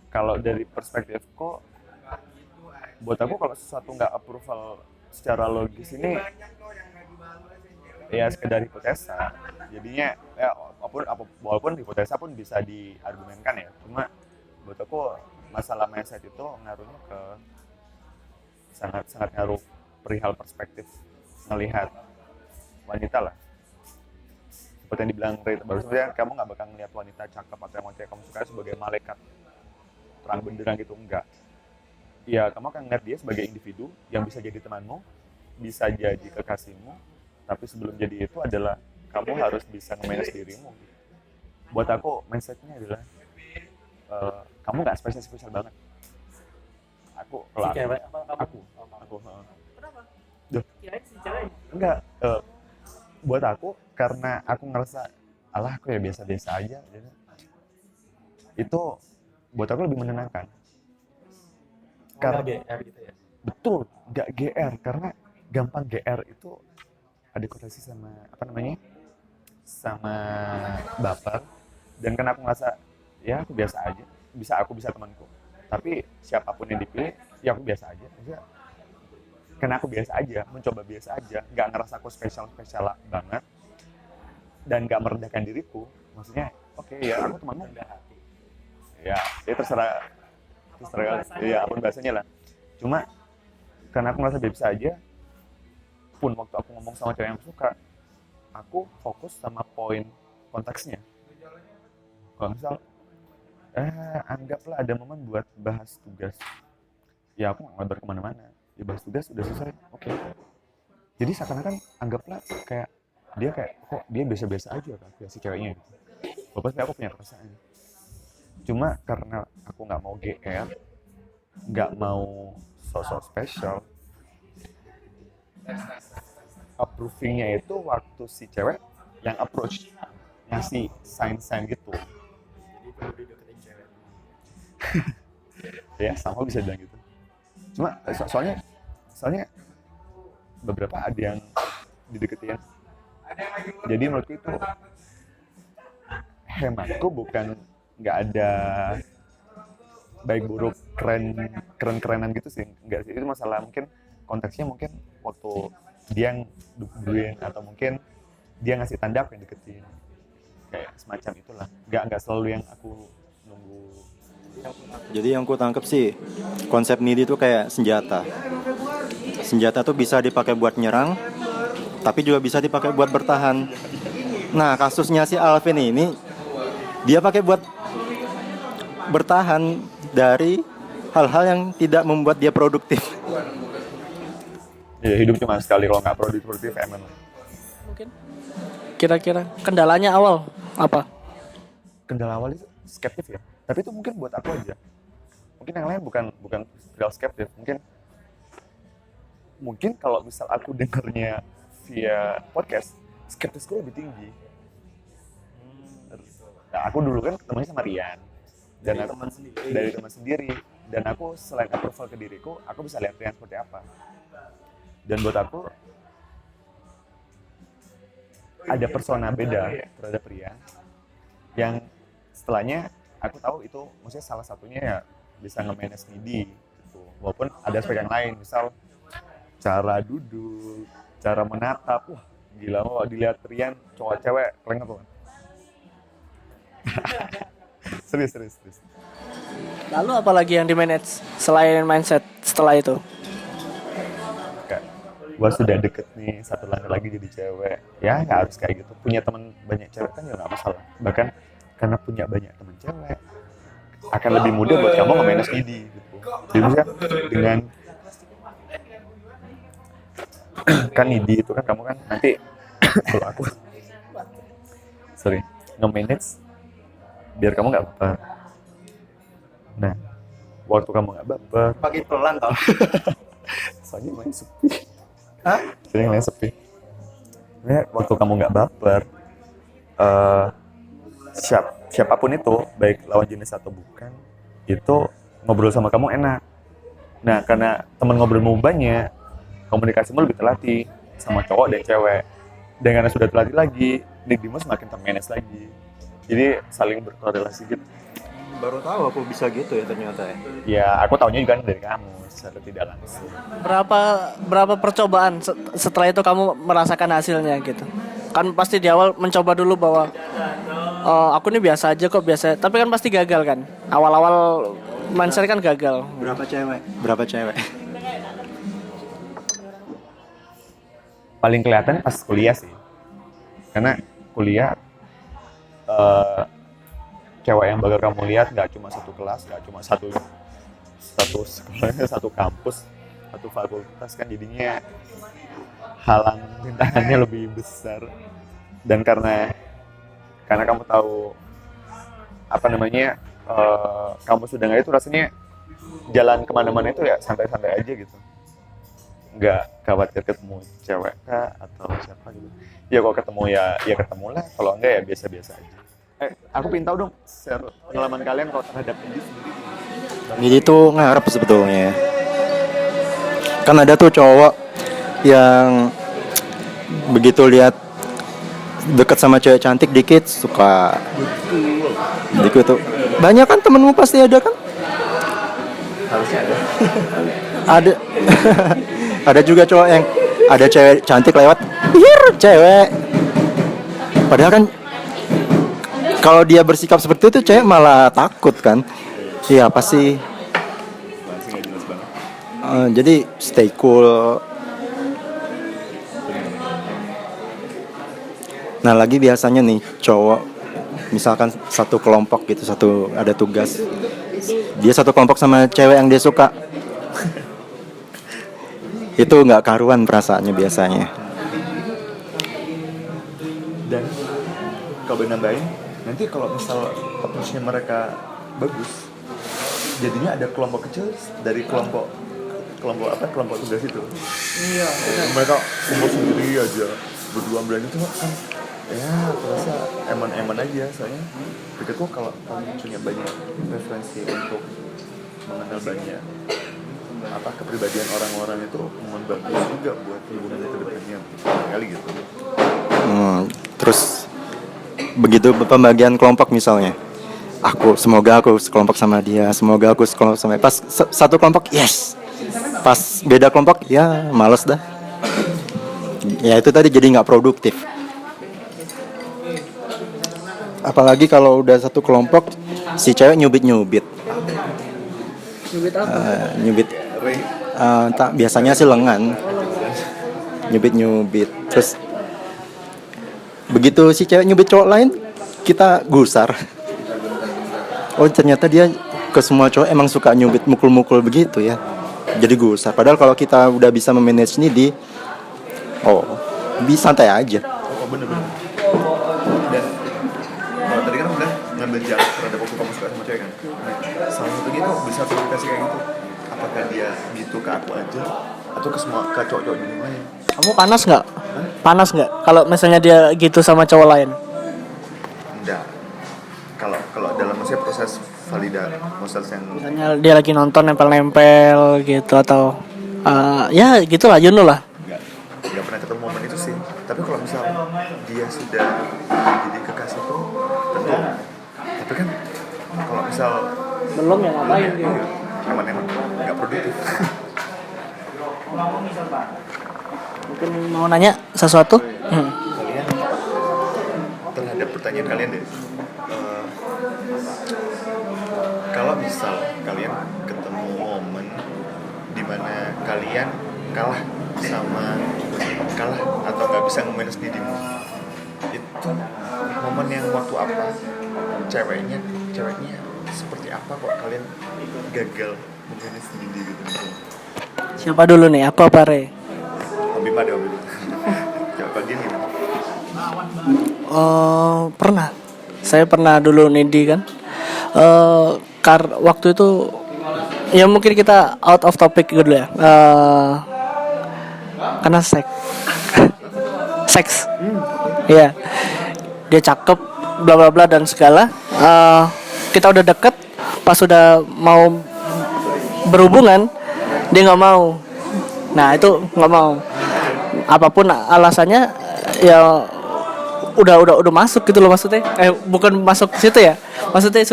kalau dari perspektifku, buat aku kalau sesuatu nggak approval secara logis ini ya sekedar hipotesa. Jadinya ya walaupun hipotesa pun bisa diargumenkan ya. Cuma buat aku masalah mindset itu ngaruhnya ke sangat ngaruh perihal perspektif melihat wanita lah. Seperti yang dibilang Ray barusan, kamu nggak bakal ngelihat wanita cakep atau yang wanita kamu suka sebagai malaikat terang benderang gitu, enggak. Ya kamu akan ngeliat dia sebagai individu yang bisa jadi temanmu, bisa jadi kekasihmu, tapi sebelum jadi itu adalah kamu harus bisa nge-manage dirimu. Buat aku mindsetnya adalah kamu nggak spesial banget. Aku enggak, buat aku karena aku ngerasa alah aku ya biasa-biasa aja gitu. Itu buat aku lebih menenangkan. Karena GR gitu ya. Betul, nggak GR, karena gampang GR itu ada korelasi sama sama baper, dan karena aku ngerasa ya aku biasa aja, aku bisa temanku, tapi siapapun yang dipilih ya aku biasa aja. Maksudnya karena aku biasa aja, mencoba biasa aja, nggak ngerasa aku spesial banget dan nggak merendahkan diriku. Maksudnya oke, ya aku temanmu, ya terserah ya apapun bahasanya lah. Cuma karena aku merasa biasa aja, pun waktu aku ngomong sama cewek yang suka, aku fokus sama poin konteksnya. Kalau misal anggaplah ada momen buat bahas tugas, ya aku nggak ngabar kemana-mana, ya bahas tugas udah selesai, oke. Jadi seakan-akan anggaplah kayak dia kok dia biasa-biasa aja kan si ceweknya gitu. Walaupun aku punya perasaan. Cuma karena aku nggak mau GR, nggak mau sosok spesial, approvingnya itu waktu si cewek yang approach, ngasih sign gitu. Jadi perlu dideketin cewek. Ya sama bisa bilang gitu. Cuma soalnya beberapa ada yang dideketin. Jadi menurutku itu hematku bukan nggak ada baik buruk keren-kerenan gitu sih, enggak sih. Itu masalah mungkin konteksnya, mungkin waktu dia yang duluin atau mungkin dia ngasih tanda aku yang deketin, kayak semacam itulah. Nggak selalu yang aku nunggu. Jadi yang ku tangkep sih, konsep needy itu kayak senjata. Senjata tuh bisa dipakai buat nyerang, tapi juga bisa dipakai buat bertahan. Nah, kasusnya si Alvin ini, dia pakai buat bertahan dari hal-hal yang tidak membuat dia produktif. Ya, hidup cuma sekali, kalau nggak produktif emang. Mungkin kira-kira kendalanya awal apa? Kendala awal itu skeptif ya, tapi itu mungkin buat aku aja. Mungkin yang lain bukan real skeptif, mungkin mungkin kalau misal aku dengernya via podcast, skeptisku lebih tinggi. Nah, aku dulu kan ketemunya sama Rian dan Dari aku, teman sendiri. dari teman sendiri, dan aku selain approval ke diriku, aku bisa lihat Rian seperti apa. Dan buat aku ada persona beda terhadap Rian yang setelahnya aku tahu itu maksudnya salah satunya ya bisa nge-manage needy gitu. Walaupun ada aspek yang lain, misal cara duduk, cara menatap, wah gila, mau dilihat Rian cowok cewek keren tuh. serius. Lalu apa lagi yang di manage selain mindset setelah itu? Kayak gua sudah deket nih, satu langkah lagi jadi cewek, ya nggak harus kayak gitu. Punya teman banyak cewek kan ya nggak masalah, bahkan karena punya banyak teman cewek akan lebih mudah buat kamu nge-manage needy gitu. Jadi misalnya dengan kan needy itu kan kamu kan nanti kalau aku nge-manage biar kamu nggak baper. Nah, waktu kamu nggak baper, Pakai pelan tau. soalnya main sepi. Hah? Sering main sepi. Nah, waktu kamu nggak baper, eh siapapun itu, baik lawan jenis atau bukan, itu ngobrol sama kamu enak. Nah, karena teman ngobrolmu banyak, komunikasimu lebih terlatih sama cowok dan cewek. Dan karena sudah terlatih lagi, dirimu semakin termanage lagi. Jadi saling berkorelasi gitu. Baru tahu aku bisa gitu ya ternyata ya. Ya, aku taunya juga dari kamu secara tidak langsung. Berapa percobaan setelah itu kamu merasakan hasilnya gitu? Kan pasti di awal mencoba dulu bahwa aku ini biasa aja kok, biasa. Tapi kan pasti gagal kan. Awal-awal mindset kan gagal. Berapa cewek? Berapa cewek? Paling kelihatan pas kuliah sih. Karena kuliah cewek yang bakal kamu lihat nggak cuma satu kelas, nggak cuma satu sekolah, satu kampus, satu fakultas, kan jadinya halang rintangannya lebih besar. Dan karena kamu tahu apa namanya, kamu sudah nggak itu, rasanya jalan kemana-mana itu ya santai-santai aja gitu, nggak khawatir ketemu cewek kah atau siapa gitu. Ya kalau ketemu ya ketemu lah, kalau enggak ya biasa-biasa aja. Aku pengen tahu dong share pengalaman kalian kalau terhadap ini sendiri. Jadi tuh ngarep sebetulnya. Kan ada tuh cowok yang begitu lihat deket sama cewek cantik dikit suka. Betul. Tuh. Banyak kan temenmu pasti ada kan? Harusnya ada. Ada. Ada juga cowok yang ada cewek cantik lewat, cewek. Padahal kan kalau dia bersikap seperti itu cewek malah takut kan. Iya pasti. Jadi stay cool. Nah lagi biasanya nih cowok misalkan satu kelompok gitu, ada tugas, dia satu kelompok sama cewek yang dia suka, itu nggak karuan perasaannya biasanya. Dan kalau nambahin, nanti kalau misal approach-nya mereka bagus, jadinya ada kelompok kecil dari kelompok tugas itu. Iya. Mereka kumpul sendiri aja, berdua berani tuh kan. Ya, aku rasa eman aja, soalnya pikirku kalau kamu punya banyak referensi untuk mengenal banyak kepribadian orang-orang itu membantu juga buat hubungan ke depannya kali gitu. Terus begitu pembagian kelompok misalnya, semoga aku sekelompok sama dia, semoga aku sekelompok sama dia. Pas satu kelompok yes, pas beda kelompok ya males dah. Ya itu tadi jadi nggak produktif. Apalagi kalau udah satu kelompok si cewek nyubit Nyubit apa? nyubit biasanya sih lengan, nyubit terus begitu si cewek nyubit cowok lain kita gusar. Oh ternyata dia ke semua cowok emang suka nyubit mukul-mukul begitu ya, jadi gusar. Padahal kalau kita udah bisa memanage ini bisa santai aja. Oh bener. Dan kalau tadi kan udah ngambil jarak terhadap waktu kamu suka sama cewek kan. Nah, salah satunya itu bisa komunikasi kayak gitu. Apakah dia gitu ke aku aja atau ke semua ke cowok-cowok yang lain. Kamu panas nggak? Panas nggak? Kalau misalnya dia gitu sama cowok lain? Enggak. Kalau dalam maksudnya proses proses yang Misalnya dia lagi nonton nempel-nempel gitu atau ya gitulah, you know lah. nggak pernah ketemu momen itu sih. Tapi kalau misal dia sudah jadi kekasih tuh tentu. Tapi kan kalau misal Belum ya ngapain gitu. emang nggak produktif. Mungkin mau nanya sesuatu? Kalian terhadap pertanyaan kalian deh. Kalau misal kalian ketemu momen di mana kalian kalah atau nggak bisa nge-manage dirimu, itu momen yang waktu apa? Ceweknya seperti apa kok kalian gagal nge-manage diri gitu? Siapa dulu nih? Aku apa Re? Hobi mah deh. Coba bagian gitu. Pernah. Saya pernah dulu nidi kan. Waktu itu ya mungkin kita out of topic dulu ya. Karena seks. Iya. Dia cakep, bla bla bla dan segala. Kita udah deket, pas udah mau berhubungan, dia nggak mau. Nah itu nggak mau. Apapun alasannya, ya udah masuk gitu loh maksudnya. Bukan masuk ke situ ya. Maksudnya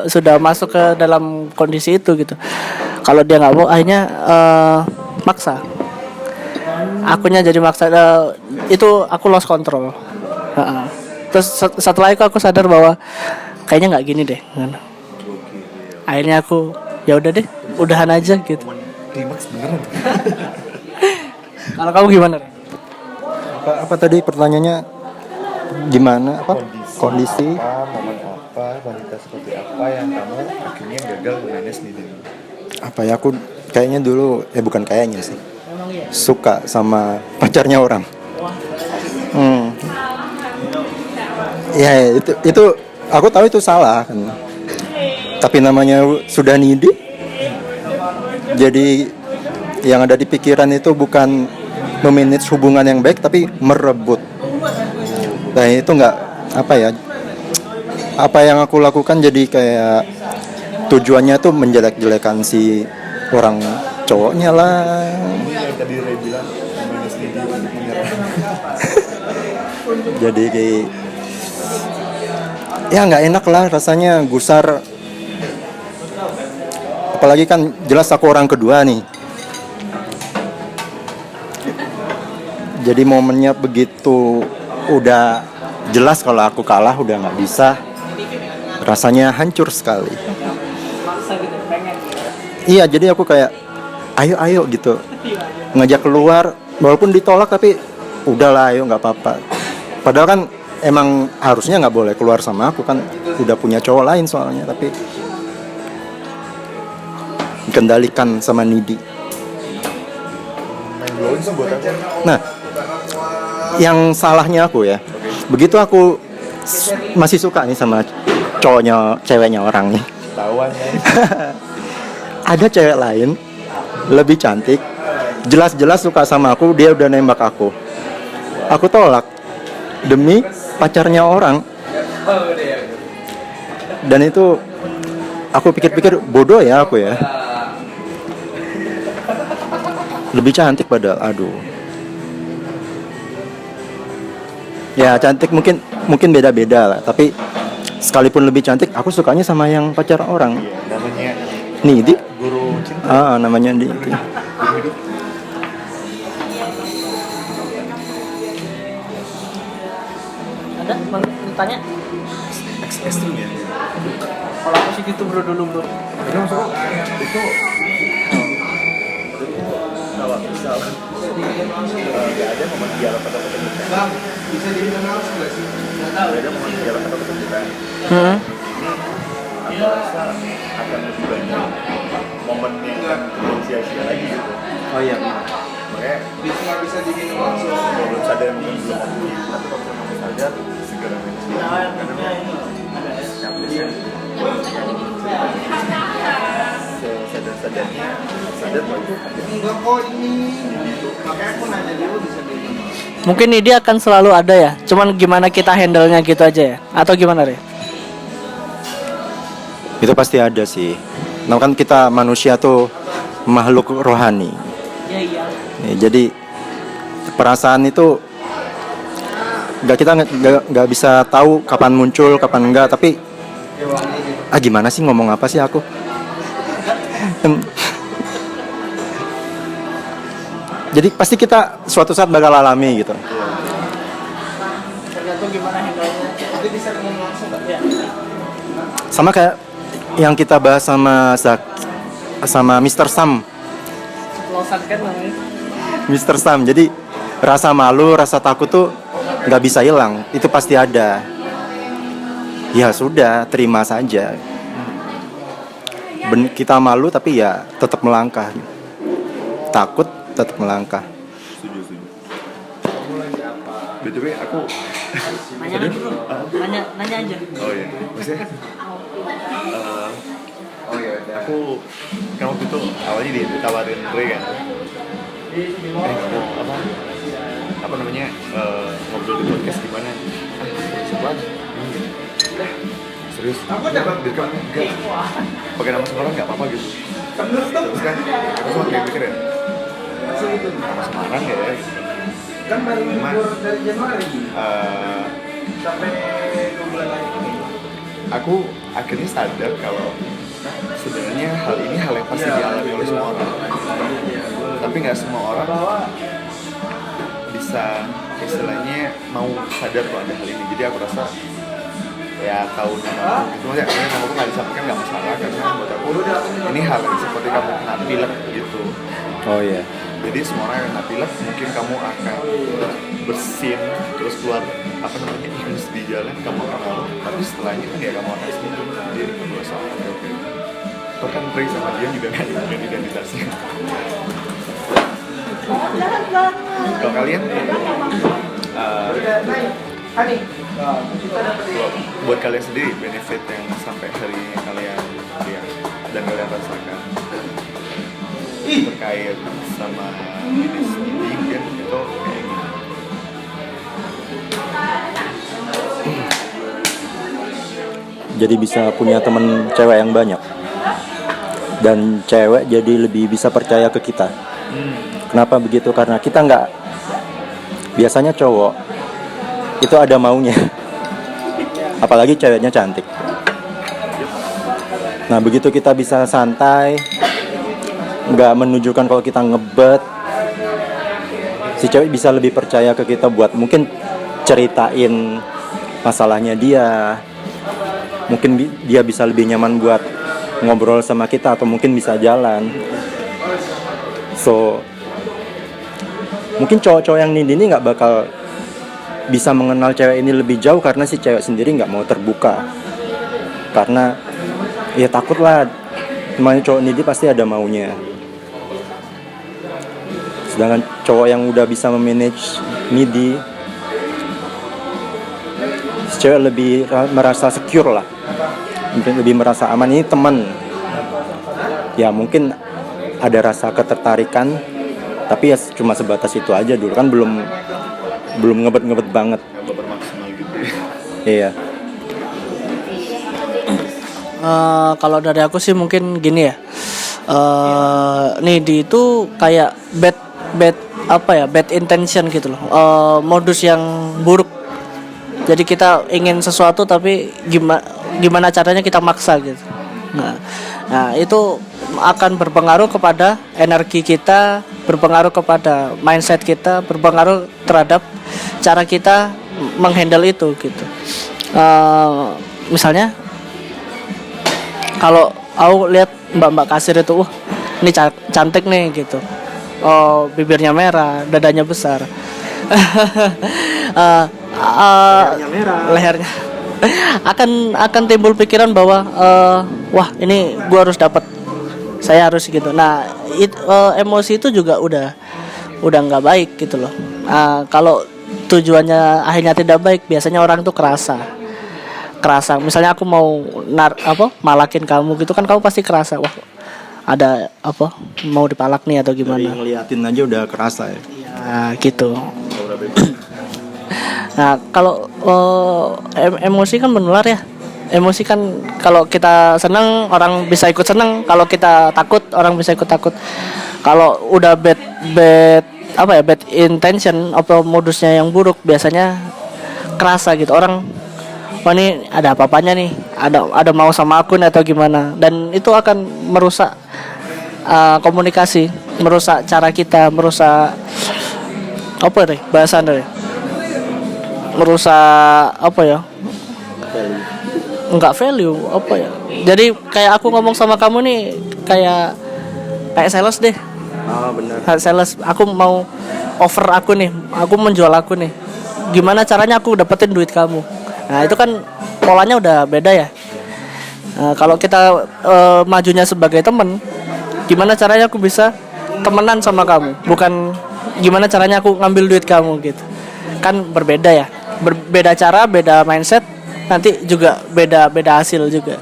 sudah masuk ke dalam kondisi itu gitu. Kalau dia nggak mau, akhirnya maksa. Akunya jadi maksa. Itu aku lost control. Terus setelah itu aku sadar bahwa kayaknya nggak gini deh. Akhirnya aku ya udah deh, udahan aja gitu. Klimaks beneran. Kalau kamu gimana? Apa tadi pertanyaannya? Gimana apa? Kondisi? Momen apa, wanita seperti apa yang kamu akhirnya gagal nge-manage diri? Apa ya, aku kayaknya dulu bukan kayaknya sih. Suka sama pacarnya orang. Ya itu aku tahu itu salah kan. Tapi namanya sudah needy. Jadi yang ada di pikiran itu bukan memanage hubungan yang baik tapi merebut. Nah itu nggak apa yang aku lakukan jadi kayak tujuannya tuh menjelek-jelekan si orang cowoknya lah. Yang tadi Ray bilang manage diri untuk menyerah. Jadi kayak ya nggak enak lah rasanya, gusar. Apalagi kan jelas aku orang kedua nih. Jadi momennya begitu udah jelas kalau aku kalah, udah nggak bisa, rasanya hancur sekali. Iya, jadi aku kayak ayo gitu ngajak keluar, walaupun ditolak tapi udahlah ayo nggak apa-apa. Padahal kan emang harusnya nggak boleh keluar sama aku kan, udah punya cowok lain soalnya, tapi dikendalikan sama needy. Main blowing tuh buat apa? Nah, yang salahnya aku ya, begitu aku masih suka nih sama ceweknya orang nih. Tawan ya. Ada cewek lain lebih cantik, jelas-jelas suka sama aku, dia udah nembak aku. Aku tolak demi pacarnya orang. Dan itu aku pikir-pikir bodoh ya aku ya. Lebih cantik padahal, aduh. Ya cantik mungkin beda-beda lah, tapi sekalipun lebih cantik, aku sukanya sama yang pacar orang. Iya, namanya Needy. guru cinta. Namanya Needy. Guru hidup. Ada tanya? Ekstrim ya. Kalau aku sih gitu bro dulu bro. Jadi maksudku itu kalau misal nggak ada momen dialog atau pertunjukan, bisa jadi nggak ada momen dialog atau pertunjukan, aku rasa akan lebih banyak momen yang belum sia-sia lagi gitu. Oh iya. Makanya kalau belum sadar mungkin belum waktu, tapi kalau belum sadar segera manage diri. Karena capeknya sesadar-sadarnya Mungkin ini dia akan selalu ada ya. Cuman gimana kita handle-nya gitu aja ya. Atau gimana Re? Itu pasti ada sih. Nah kan kita manusia tuh makhluk rohani. Iya. Jadi perasaan itu kita nggak bisa tahu kapan muncul, kapan enggak. Tapi gimana sih ngomong apa sih aku? Jadi pasti kita suatu saat bakal alami gitu. Tergantung gimana handle-nya. Tapi bisa ngomong langsung enggak? Ya. Sama kayak yang kita bahas sama Mr. Sam. Ceplosan kan namanya. Mr. Sam. Jadi rasa malu, rasa takut tuh nggak bisa hilang. Itu pasti ada. Ya sudah, terima saja. Kita malu tapi ya tetap melangkah. Takut tetap melangkah. Setuju. BTW aku Nanya dulu. Nanya aja. oh iya maksudnya aku kan waktu itu awalnya ditawarin Ray kan mau apa namanya ngobrol di podcast gimana sebulan serius direkam enggak pakai nama samaran nggak apa-apa gitu terus kan aku cuma kayak mikir ya nama samaran nggak ya kan baru libur dari Januari sampai 2 bulan lagi aku akhirnya sadar kalau sebenarnya hal ini hal yang pasti dialami oleh semua orang tapi nggak semua orang bisa istilahnya mau sadar kalau ada hal ini jadi aku rasa ya tahu nama itu maksudnya nama aku nggak disampaikan nggak masalah karena buat aku ini hal yang seperti kamu kena pilek gitu Oh iya. jadi semua orang yang kena pilek mungkin kamu akan bersin terus keluar apa namanya infus di jalan kamu akan malu tapi setelahnya kan ya kamu akan sembuh jadi aku rasa oke bahkan Ray sama dia juga kan identitasnya kalau kalian buat kalian sendiri benefit yang sampai hari ini kalian lihat dan kalian rasakan terkait sama jenis ini itu kayak gini. Jadi bisa punya temen cewek yang banyak. Dan cewek jadi lebih bisa percaya ke kita. Kenapa begitu? Karena kita nggak, biasanya cowok itu ada maunya. Apalagi ceweknya cantik. Nah begitu kita bisa santai, nggak menunjukkan kalau kita ngebet, si cewek bisa lebih percaya ke kita buat mungkin ceritain masalahnya dia. Mungkin dia bisa lebih nyaman buat ngobrol sama kita atau mungkin bisa jalan. So mungkin cowok-cowok yang ini nggak bakal bisa mengenal cewek ini lebih jauh karena si cewek sendiri nggak mau terbuka. Karena ya takut lah, namanya cowok ini pasti ada maunya. Sedangkan cowok yang udah bisa memanage midi, si cewek lebih merasa secure lah, mungkin lebih merasa aman. Ini teman, ya mungkin ada rasa ketertarikan, tapi ya cuma sebatas itu aja dulu kan belum ngebet banget. Nggak bermaksimal gitu ya. Iya. Kalau dari aku sih mungkin gini ya. Nidi itu kayak bad intention gitu loh. Modus yang buruk. Jadi kita ingin sesuatu tapi gimana caranya kita maksa gitu. Nah, itu akan berpengaruh kepada energi kita, berpengaruh kepada mindset kita, berpengaruh terhadap cara kita menghandle itu gitu. Misalnya kalau aku lihat mbak-mbak kasir itu, ini cantik nih gitu. Oh, bibirnya merah, dadanya besar. Lehernya akan timbul pikiran bahwa wah ini gua harus dapat, saya harus gitu. Nah, emosi itu juga udah nggak baik gitu loh. Kalau tujuannya akhirnya tidak baik, biasanya orang tuh kerasa. Misalnya aku mau malakin kamu gitu kan, kamu pasti kerasa, wah ada apa mau dipalak nih atau Dari gimana. ngeliatin aja udah kerasa ya. Ya gitu. Nah kalau emosi kan menular ya. Emosi kan kalau kita senang orang bisa ikut senang, kalau kita takut orang bisa ikut takut. Kalau udah bad bad intention atau modusnya yang buruk biasanya kerasa gitu orang. Wah ini ada apa-apanya nih, ada mau sama aku nih atau gimana, dan itu akan merusak komunikasi, merusak cara kita, merusak apa nih bahasa nih, merusak apa ya, nggak value apa ya, jadi kayak aku ngomong sama kamu nih kayak sales deh, Benar. kayak sales, aku mau offer aku nih, aku menjual aku nih, gimana caranya aku dapetin duit kamu. Nah itu kan polanya udah beda ya. Nah, kalau kita majunya sebagai teman, gimana caranya aku bisa temenan sama kamu, bukan gimana caranya aku ngambil duit kamu gitu. Kan berbeda ya, berbeda cara, beda mindset, nanti juga beda hasil juga.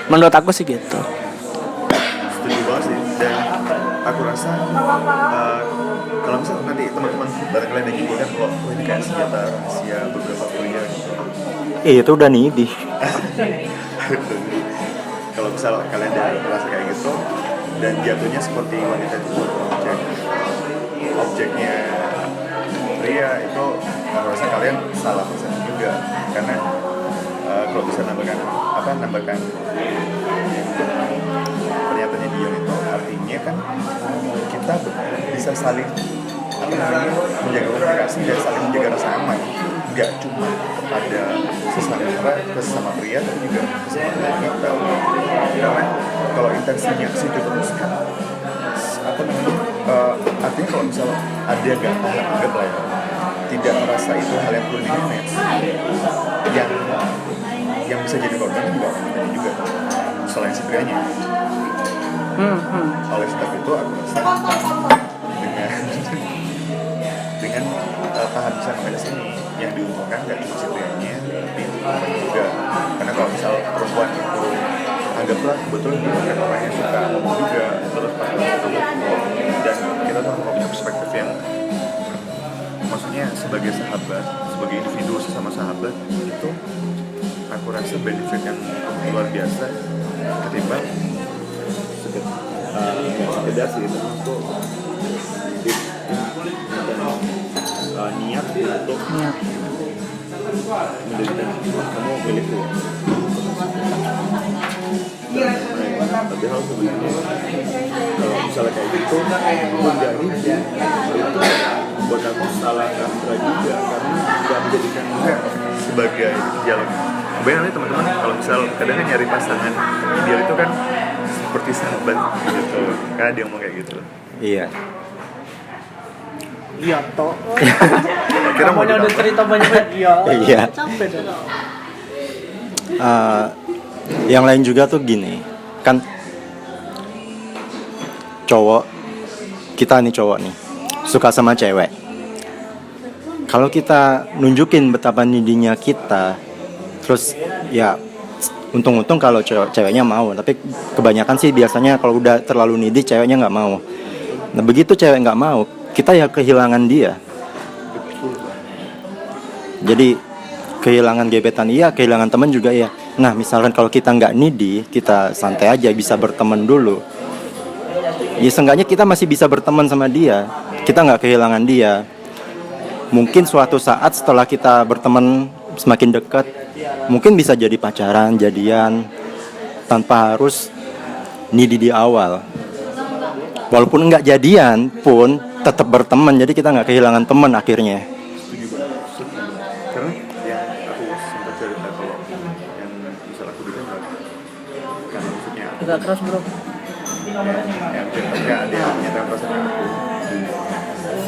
Menurut aku sih gitu. Setuju banget sih. Dan aku rasa kalau misalnya nanti teman-teman barangkali ada yang nyimpulkan kalau ini kayak senjata rahasia beberapa pria gitu. Itu udah nih di. Kalau misal kalian ada merasa kayak gitu dan jatuhnya seperti wanita itu objeknya pria, itu aku rasa kalian salah persepsi juga, karena kalau bisa nambahkan pernyataannya Dion itu artinya kan kita bisa saling menjaga komunikasi dan saling menjaga rasa aman, nggak cuma kepada sesama pria tapi juga sesama wanita. Karena kalau intensinya ke situ terus kan artinya kalau misalnya ada anggap lah ya, tidak merasa itu hal yang perlu di-manage, yang bisa jadi korban juga wanitanya juga selain si prianya. Oleh sebab itu aku rasa dengan paham bisa mengenai sini yang diuntungkan nggak cuma si prianya tapi perempuan juga, karena kalau misal perempuan itu anggaplah kebetulan dia kan orangnya suka ngomong juga terus pakai dan kita tuh punya perspektif yang maksudnya sebagai sahabat, sebagai individu sesama sahabat itu aku rasa benefit yang luar biasa ketimbang nggak sekedar sih itu tuh niat untuk menjadikan kamu milikku. Padahal sebenarnya kalau misalnya kayak gitu menjadi itu buat aku salah kaprah juga, karena nggak menjadikan sebagai dialog. Bayangin teman-teman kalau misal kadang kan nyari pasangan ideal itu kan seperti sahabat gitu, karena dia ngomong kayak gitu. Iya. Iya toh. Kira mau udah ditambah? cerita banyak. Iya. Capek deh. Yang lain juga tuh gini, kan kita nih cowok nih suka sama cewek. Kalau kita nunjukin betapa nidinya kita, terus ya untung-untung kalau ceweknya mau, tapi kebanyakan sih biasanya kalau udah terlalu nidi ceweknya nggak mau. Nah begitu cewek nggak mau, kita ya kehilangan dia. Jadi kehilangan gebetan iya, kehilangan teman juga iya. Nah misalkan kalau kita nggak needy, kita santai aja bisa berteman dulu. Ya seenggaknya kita masih bisa berteman sama dia, kita nggak kehilangan dia. Mungkin suatu saat setelah kita berteman semakin dekat, mungkin bisa jadi pacaran, jadian, tanpa harus needy di awal. Walaupun nggak jadian pun tetap berteman, jadi kita nggak kehilangan teman akhirnya. Karena yang aku sempat cerita kalau yang misal aku dulu kan maksudnya Agak keras bro. yang ceritanya ada yang menyatakan perasaan ke aku,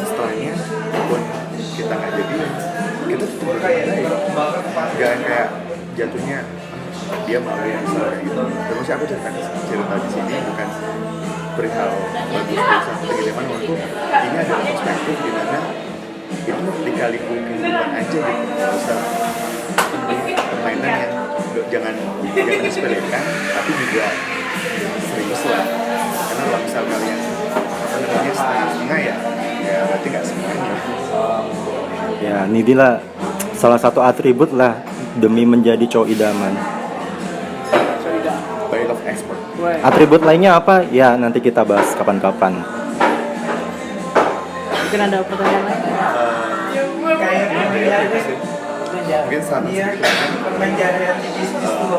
setelahnya pun kita nggak jadi, kita tuh nggak kayak jatuhnya dia malu yang salah gitu. Terus aku cerita di sini bukan perihal bagus sama teman menurutku ini adalah perspektif di mana itu dikaliku kehidupan aja gitu, nggak usah permainan yang jangan disepelekan tapi juga serius lah, karena kalau misal kalian apa namanya setengah ya berarti nggak semuanya. Ya, ini dia salah satu atribut lah demi menjadi cowok idaman. By love expert. Atribut lainnya apa? Ya, nanti kita bahas kapan-kapan. Mungkin ada pertanyaan lain? Mungkin sana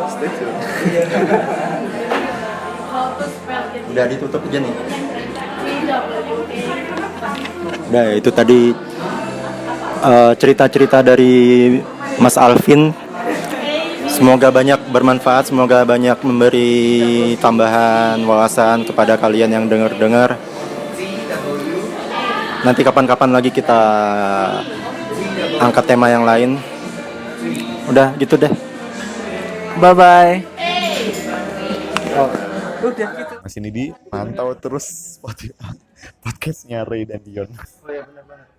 stay tune. Udah ditutup aja nih. Udah, itu tadi cerita-cerita dari Mas Alvin. Semoga banyak bermanfaat, semoga banyak memberi tambahan wawasan kepada kalian yang dengar-dengar. Nanti kapan-kapan lagi kita angkat tema yang lain. Udah gitu deh. Bye bye. Mas ini di pantau terus podcastnya Ray dan Dion. Oh iya benar banget.